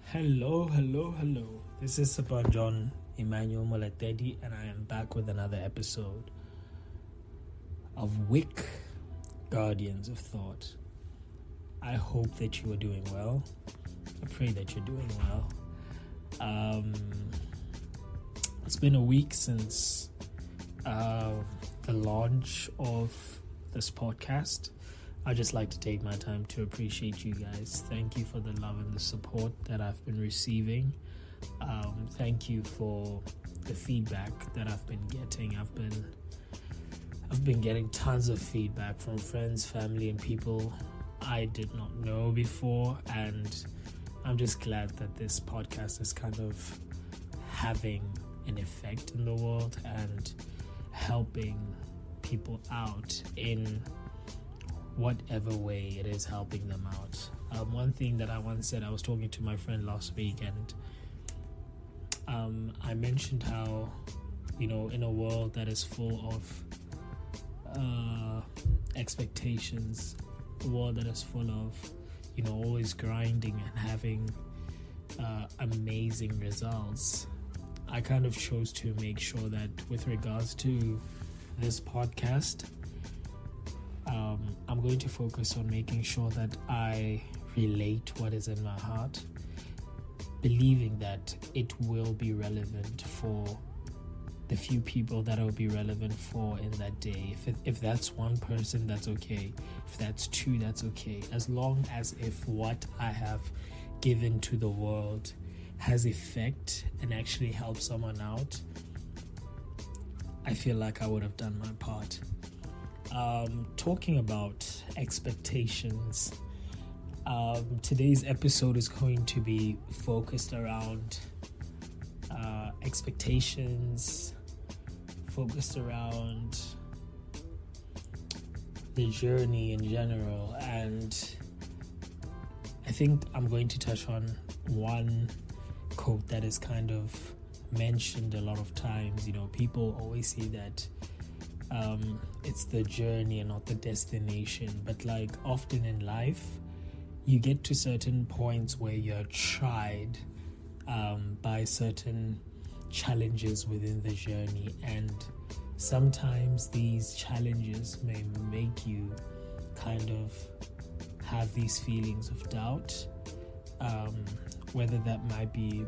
Hello. This is Sapan John Emmanuel Molatedi, and I am back with another episode of Wick Guardians of Thought. I hope that you are doing well. I pray that you're doing well. It's been a week since the launch of this podcast. I'd just like to take my time to appreciate you guys. Thank you for the love and the support that I've been receiving. Thank you for the feedback that I've been getting. I've been getting tons of feedback from friends, family, and people I did not know before, and I'm just glad that this podcast is kind of having an effect in the world and helping people out in whatever way it is helping them out. One thing that I once said, I was talking to my friend last week, and I mentioned how, in a world that is full of expectations, a world that is full of, always grinding and having amazing results, I kind of chose to make sure that with regards to this podcast, I'm going to focus on making sure that I relate what is in my heart, believing that it will be relevant for the few people that it will be relevant for in that day. If that's one person, that's okay. If that's two, that's okay. As long as if what I have given to the world has effect and actually helps someone out, I feel like I would have done my part. Talking about expectations, today's episode is going to be focused around expectations, focused around the journey in general, and I think I'm going to touch on one quote that is kind of mentioned a lot of times. People always say that it's the journey and not the destination, but like often in life you get to certain points where you're tried by certain challenges within the journey, and sometimes these challenges may make you kind of have these feelings of doubt, whether that might be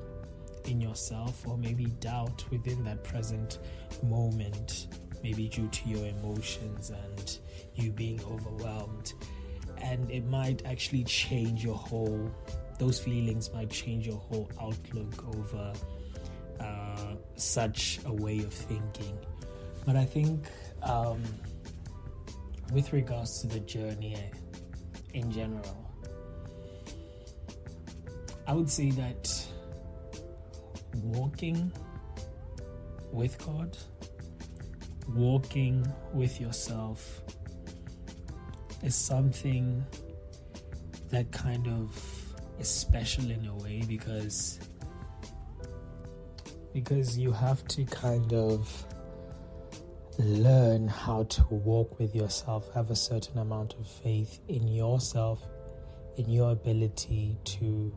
in yourself or maybe doubt within that present moment, maybe due to your emotions and you being overwhelmed. And it might actually change those feelings might change your whole outlook over such a way of thinking. But I think with regards to the journey in general, I would say that walking with God, walking with yourself is something that kind of is special in a way, because you have to kind of learn how to walk with yourself, have a certain amount of faith in yourself, in your ability to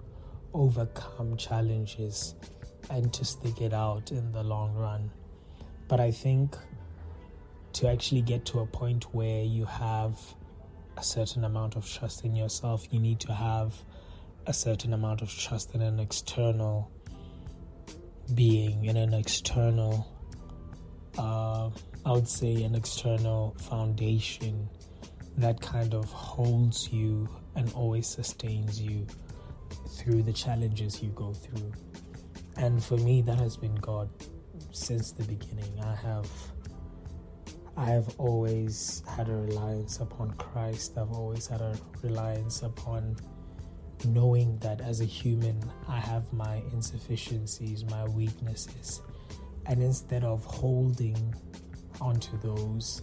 overcome challenges and to stick it out in the long run. But I think to actually get to a point where you have a certain amount of trust in yourself, you need to have a certain amount of trust in an external being, in an external, I would say an external foundation that kind of holds you and always sustains you through the challenges you go through. And for me, that has been God since the beginning. I have always had a reliance upon Christ. I've always had a reliance upon knowing that as a human, I have my insufficiencies, my weaknesses. And instead of holding onto those,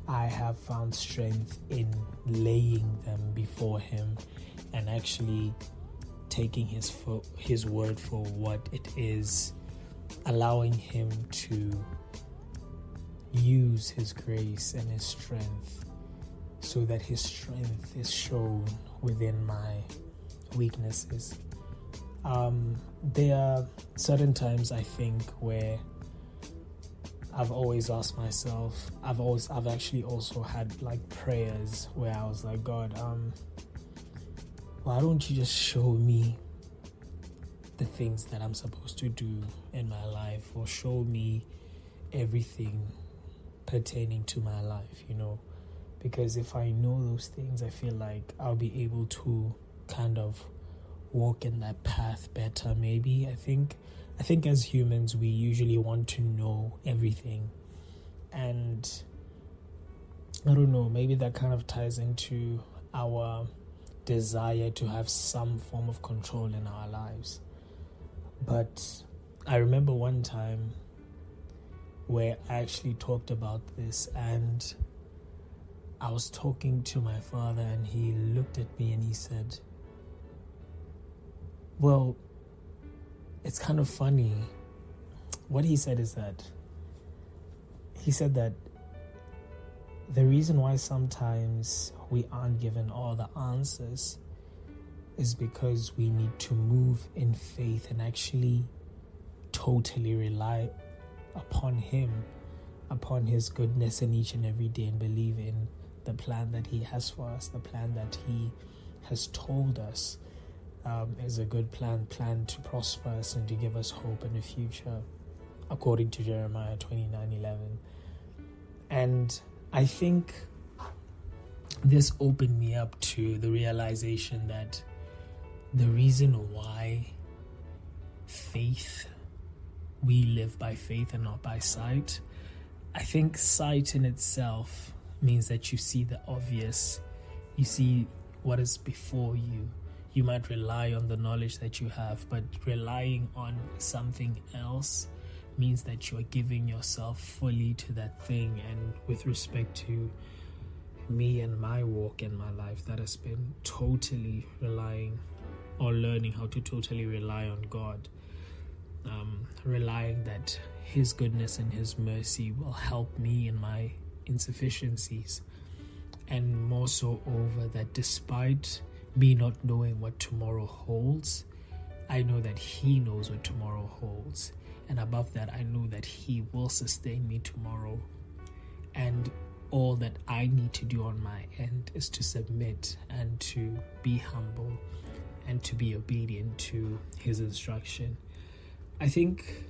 I have found strength in laying them before Him and actually taking His word for what it is, allowing Him to use His grace and His strength so that His strength is shown within my weaknesses. There are certain times I think where I've always asked myself, I've actually also had like prayers where I was like, God, why don't you just show me the things that I'm supposed to do in my life, or show me everything pertaining to my life, because if I know those things, I feel like I'll be able to kind of walk in that path better. Maybe I think as humans we usually want to know everything, and I don't know, maybe that kind of ties into our desire to have some form of control in our lives. But I remember one time where I actually talked about this, and I was talking to my father, and he looked at me and he said, well, it's kind of funny. What he said is that he said that the reason why sometimes we aren't given all the answers is because we need to move in faith and actually totally rely upon him, upon his goodness in each and every day, and believe in the plan that he has for us, the plan that he has told us is a good plan to prosper us and to give us hope in the future, according to Jeremiah 29:11. And I think this opened me up to the realization that the reason why we live by faith and not by sight, I think sight in itself means that you see the obvious, you see what is before you. You might rely on the knowledge that you have, but relying on something else means that you are giving yourself fully to that thing. And with respect to me and my walk in my life, that has been totally relying or learning how to totally rely on God, relying that his goodness and his mercy will help me in my insufficiencies, and more so over that despite me not knowing what tomorrow holds, I know that he knows what tomorrow holds, and above that I know that he will sustain me tomorrow, and all that I need to do on my end is to submit and to be humble and to be obedient to his instruction. I think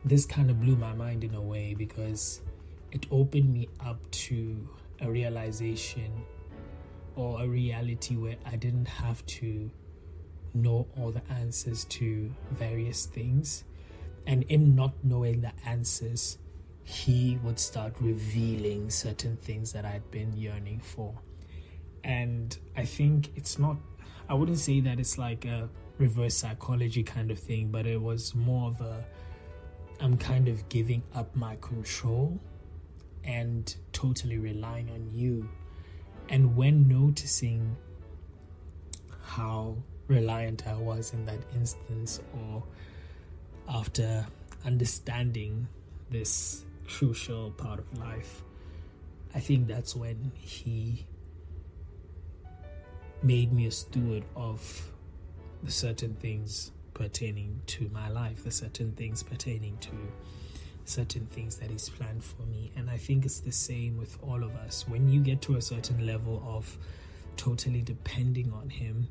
this kind of blew my mind in a way, because it opened me up to a realization or a reality where I didn't have to know all the answers to various things. And in not knowing the answers, he would start revealing certain things that I'd been yearning for. And I think I wouldn't say that it's like a reverse psychology kind of thing, but it was more of I'm kind of giving up my control and totally relying on you. And when noticing how reliant I was in that instance, or after understanding this crucial part of life, I think that's when he made me a steward of the certain things pertaining to my life, the certain things pertaining to certain things that he's planned for me. And I think it's the same with all of us. When you get to a certain level of totally depending on him,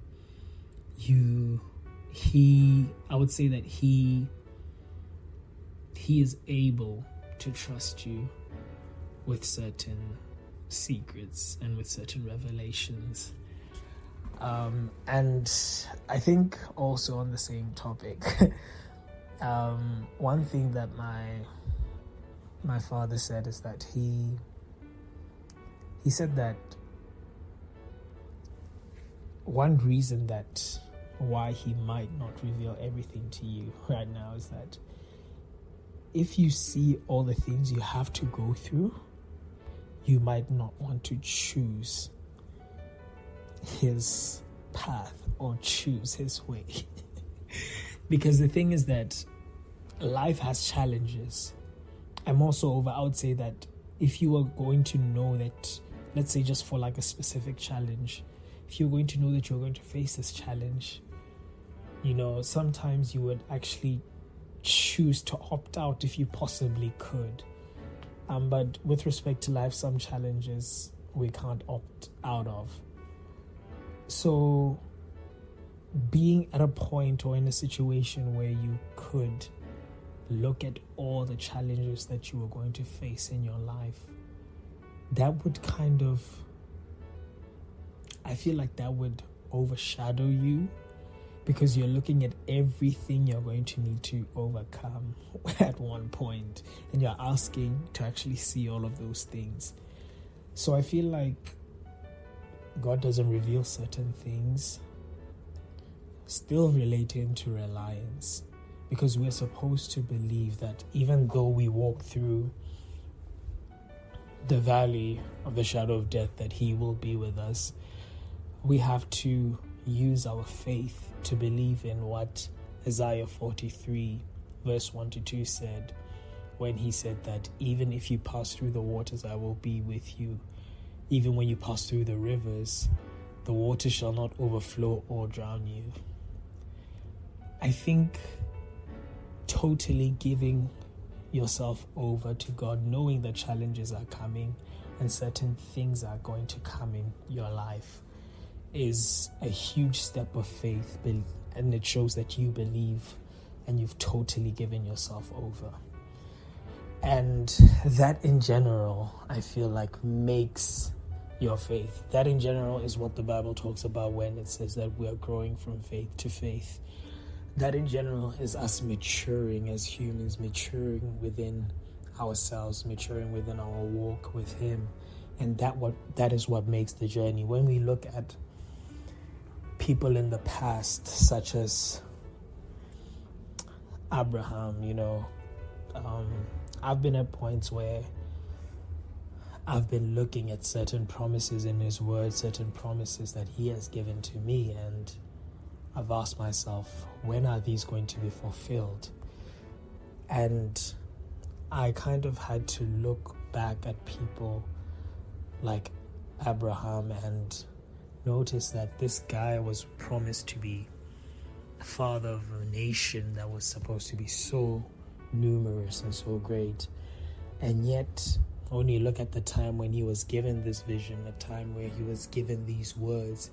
I would say that he is able to trust you with certain secrets and with certain revelations. And I think also on the same topic, one thing that my father said is that he said that one reason that why he might not reveal everything to you right now is that if you see all the things you have to go through, you might not want to choose his path or choose his way. Because the thing is that life has challenges. I would say that if you are going to know that, let's say just for like a specific challenge, if you're going to know that you're going to face this challenge, Sometimes you would actually choose to opt out if you possibly could. But with respect to life, some challenges we can't opt out of. So being at a point or in a situation where you could look at all the challenges that you are going to face in your life, that would I feel like that would overshadow you, because you're looking at everything you're going to need to overcome at one point, and you're asking to actually see all of those things. So I feel like God doesn't reveal certain things still relating to reliance, because we're supposed to believe that even though we walk through the valley of the shadow of death, that He will be with us. We have to use our faith to believe in what Isaiah 43 verse 1-2 said, when He said that even if you pass through the waters, I will be with you. Even when you pass through the rivers, the water shall not overflow or drown you. I think totally giving yourself over to God, knowing that challenges are coming and certain things are going to come in your life, is a huge step of faith, and it shows that you believe and you've totally given yourself over. And that in general, I feel like makes your faith. That in general is what the Bible talks about when it says that we are growing from faith to faith. That in general is us maturing as humans, maturing within ourselves, maturing within our walk with Him. And that is what makes the journey. When we look at people in the past, such as Abraham, I've been at points where I've been looking at certain promises in His Word, certain promises that He has given to me, and I've asked myself, when are these going to be fulfilled? And I kind of had to look back at people like Abraham and notice that this guy was promised to be the father of a nation that was supposed to be so numerous and so great. And yet, when you look at the time when he was given this vision, the time where he was given these words,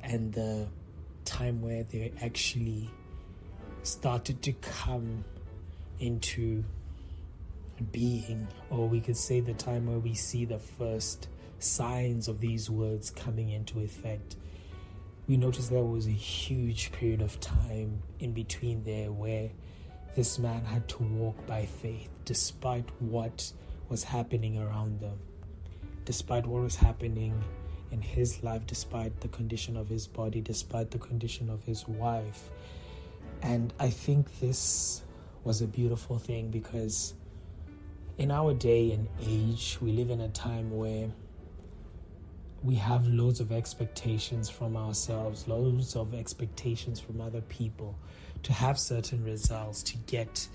and the time where they actually started to come into being, or we could say the time where we see the first signs of these words coming into effect, we noticed there was a huge period of time in between there where this man had to walk by faith despite what was happening around them, despite what was happening in his life, despite the condition of his body, despite the condition of his wife. And I think this was a beautiful thing, because in our day and age, we live in a time where we have loads of expectations from ourselves, loads of expectations from other people to have certain results, to get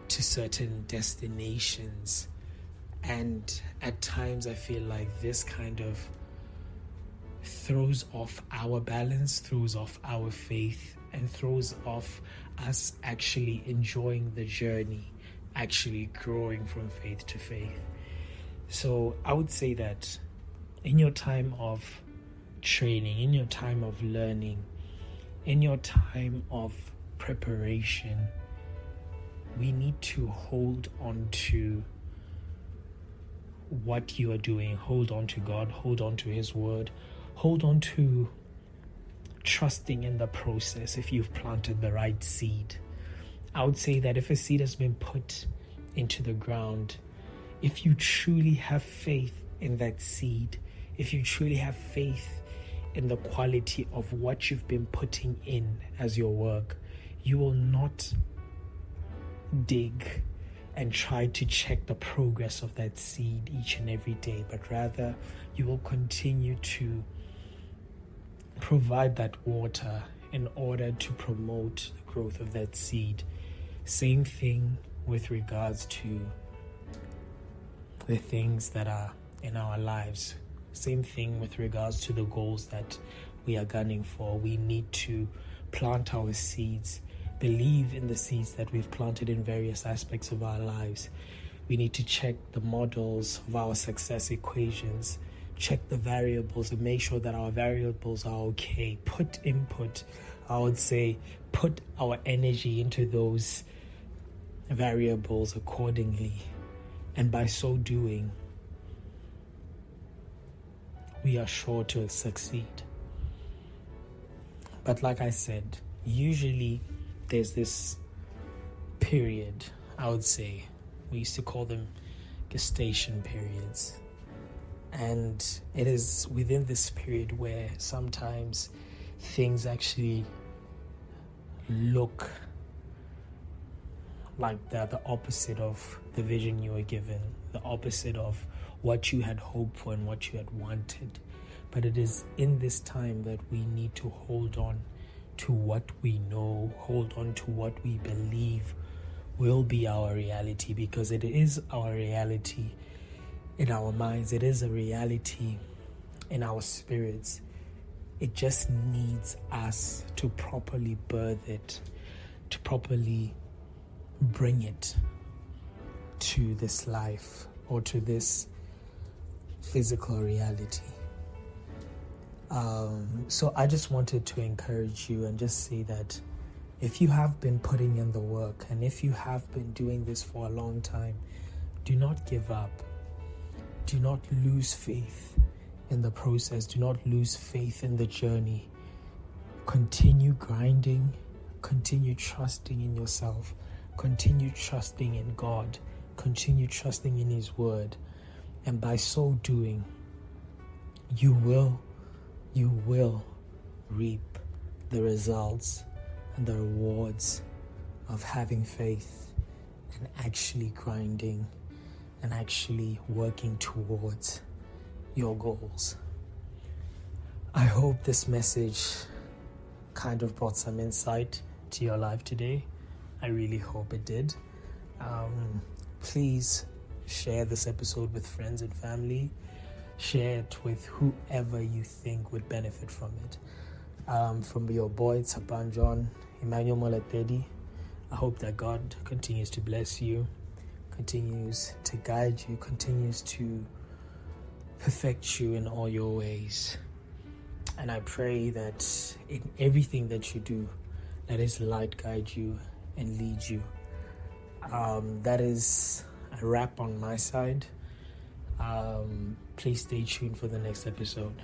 to certain destinations. And at times I feel like this kind of throws off our balance, throws off our faith, and throws off us actually enjoying the journey, actually growing from faith to faith. So I would say that in your time of training, in your time of learning, in your time of preparation, we need to hold on to what you are doing. Hold on to God, hold on to His Word, hold on to trusting in the process. If you've planted the right seed, I would say that if a seed has been put into the ground, if you truly have faith in that seed, if you truly have faith in the quality of what you've been putting in as your work, you will not dig and try to check the progress of that seed each and every day, but rather you will continue to provide that water in order to promote the growth of that seed. Same thing with regards to the things that are in our lives. Same thing with regards to the goals that we are gunning for. We need to plant our seeds, believe in the seeds that we've planted in various aspects of our lives. We need to check the models of our success equations, check the variables and make sure that our variables are okay. Put our energy into those variables accordingly. And by so doing, we are sure to succeed. But like I said, usually there's this period, I would say, we used to call them gestation periods. And it is within this period where sometimes things actually look like they're the opposite of the vision you were given, the opposite of what you had hoped for and what you had wanted. But it is in this time that we need to hold on to what we know, hold on to what we believe will be our reality, because it is our reality in our minds. It is a reality in our spirits. It just needs us to properly birth it, to properly bring it to this life or to this physical reality. So I just wanted to encourage you and just say that if you have been putting in the work and if you have been doing this for a long time, do not give up. Do not lose faith in the process. Do not lose faith in the journey. Continue grinding. Continue trusting in yourself. Continue trusting in God. Continue trusting in His Word. And by so doing, you will reap the results and the rewards of having faith and actually grinding and actually working towards your goals. I hope this message kind of brought some insight to your life today. I really hope it did. Please share this episode with friends and family. Share it with whoever you think would benefit from it. From your boy, Tsapan John, Emmanuel Moletedi, I hope that God continues to bless you, continues to guide you, continues to perfect you in all your ways. And I pray that in everything that you do, let His light guide you and lead you. That is a wrap on my side. Please stay tuned for the next episode.